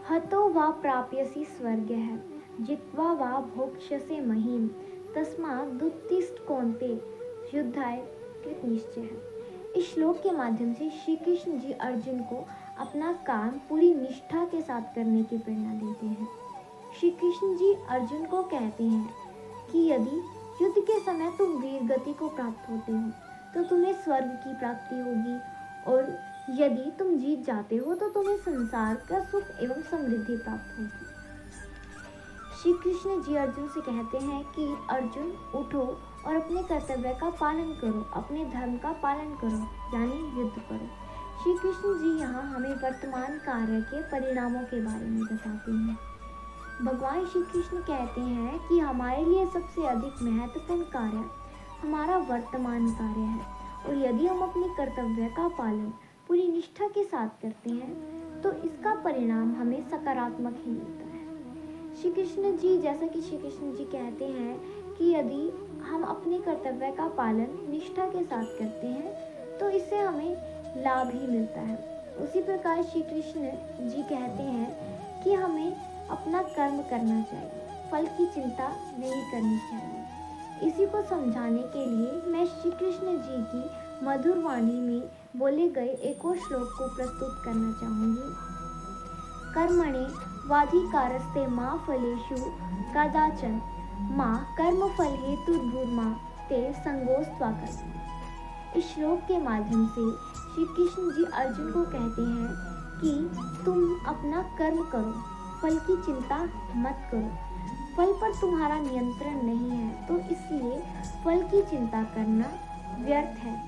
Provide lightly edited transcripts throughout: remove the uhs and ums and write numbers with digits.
हतो वा प्राप्यसि स्वर्गः जित्वा वा भोक्ष्यसे महीम् तस्मात् उत्तिष्ठ कौन्तेय युद्धाय कृतनिश्चयः। इस श्लोक के माध्यम से श्री कृष्ण जी अर्जुन को अपना काम पूरी निष्ठा के साथ करने की प्रेरणा देते हैं। श्री कृष्ण जी अर्जुन को कहते हैं कि यदि युद्ध के समय तुम वीर गति को प्राप्त होते हो तो तुम्हें स्वर्ग की प्राप्ति होगी, और यदि तुम जीत जाते हो तो तुम्हें संसार का सुख एवं समृद्धि प्राप्त होगी। श्री कृष्ण जी अर्जुन से कहते हैं कि अर्जुन उठो और अपने कर्तव्य का पालन करो, अपने धर्म का पालन करो, यानी युद्ध करो। श्री कृष्ण जी यहाँ हमें वर्तमान कार्य के परिणामों के बारे में बताते हैं। भगवान श्री कृष्ण कहते हैं कि हमारे लिए सबसे अधिक महत्वपूर्ण कार्य हमारा वर्तमान कार्य है, और यदि हम अपने कर्तव्य का पालन पूरी निष्ठा के साथ करते हैं तो इसका परिणाम हमें सकारात्मक ही मिलता है। श्री कृष्ण जी जैसा कि श्री कृष्ण जी कहते हैं कि यदि हम अपने कर्तव्य का पालन निष्ठा के साथ करते हैं तो इससे हमें लाभ ही मिलता है। उसी प्रकार श्री कृष्ण जी कहते हैं कि हमें अपना कर्म करना चाहिए, फल की चिंता नहीं करनी चाहिए। इसी को समझाने के लिए मैं श्री कृष्ण जी की मधुर वाणी में बोले गए एक और श्लोक को प्रस्तुत करना चाहूँगी। कर्मणे वाधिकारस्ते मा फलेषु कदाचन मा कर्म फल हेतुर्भूर्मा ते संगोस्त्वा कर्म। इस श्लोक के माध्यम से श्री कृष्ण जी अर्जुन को कहते हैं कि तुम अपना कर्म करो, फल की चिंता मत करो। फल पर तुम्हारा नियंत्रण नहीं है, तो इसलिए फल की चिंता करना व्यर्थ है।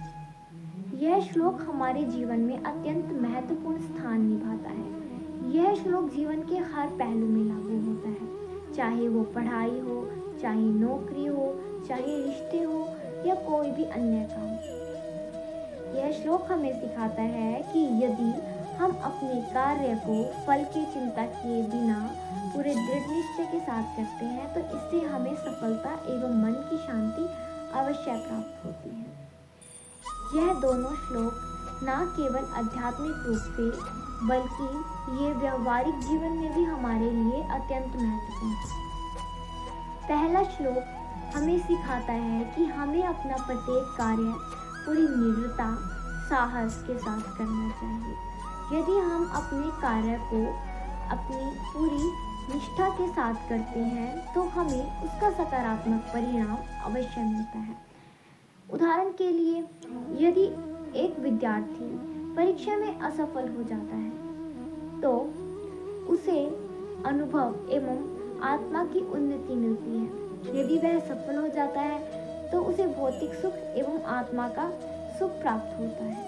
यह श्लोक हमारे जीवन में अत्यंत महत्वपूर्ण स्थान निभाता है। यह श्लोक जीवन के हर पहलू में लागू होता है, चाहे वो पढ़ाई हो, चाहे नौकरी हो, चाहे रिश्ते हो या कोई भी अन्य काम। यह श्लोक हमें सिखाता है कि यदि हम अपने कार्य को फल की चिंता किए बिना पूरे दृढ़ निश्चय के साथ करते हैं तो इससे हमें सफलता एवं मन की शांति अवश्य प्राप्त होती है। यह दोनों श्लोक न केवल आध्यात्मिक रूप से बल्कि ये व्यवहारिक जीवन में भी हमारे लिए अत्यंत महत्वपूर्ण है। पहला श्लोक हमें सिखाता है कि हमें अपना प्रत्येक कार्य पूरी निडरता, साहस के साथ करना चाहिए। यदि हम अपने कार्य को अपनी पूरी निष्ठा के साथ करते हैं तो हमें उसका सकारात्मक परिणाम अवश्य मिलता है। उदाहरण के लिए, यदि एक विद्यार्थी परीक्षा में असफल हो जाता है तो उसे अनुभव एवं आत्मा की उन्नति मिलती है। यदि वह सफल हो जाता है तो उसे भौतिक सुख एवं आत्मा का सुख प्राप्त होता है।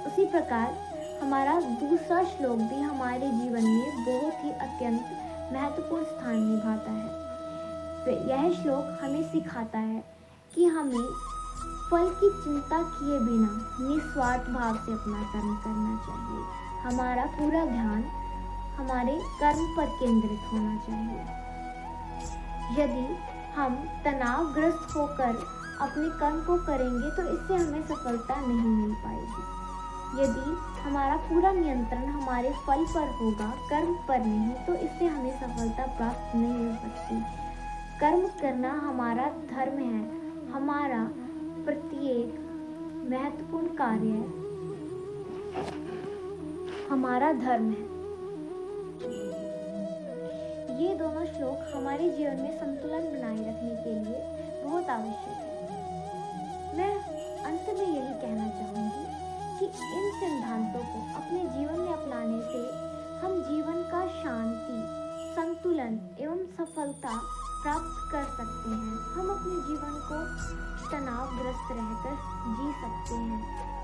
उसी प्रकार हमारा दूसरा श्लोक भी हमारे जीवन में बहुत ही अत्यंत महत्वपूर्ण स्थान निभाता है। यह श्लोक हमें सिखाता है कि हमें फल की चिंता किए बिना निस्वार्थ भाव से अपना कर्म करना चाहिए। हमारा पूरा ध्यान हमारे कर्म पर केंद्रित होना चाहिए। यदि हम तनावग्रस्त होकर अपने कर्म को करेंगे तो इससे हमें सफलता नहीं मिल पाएगी। यदि हमारा पूरा नियंत्रण हमारे फल पर होगा, कर्म पर नहीं, तो इससे हमें सफलता प्राप्त नहीं हो सकती। कर्म करना हमारा धर्म है। हमारा प्रत्येक महत्वपूर्ण कार्य हमारा धर्म है। ये दोनों श्लोक हमारे जीवन में संतुलन बनाए रखने के लिए बहुत आवश्यक है। मैं अंत में यही कहना चाहूँगी कि इन सिद्धांतों को अपने जीवन में अपनाने से हम जीवन का शांति, संतुलन एवं सफलता प्राप्त कर सकते हैं। हम अपने जीवन को तनावग्रस्त रहकर जी सकते हैं।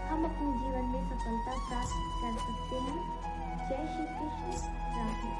हम अपने जीवन में सफलता प्राप्त कर सकते हैं। जय श्री कृष्ण। राधे।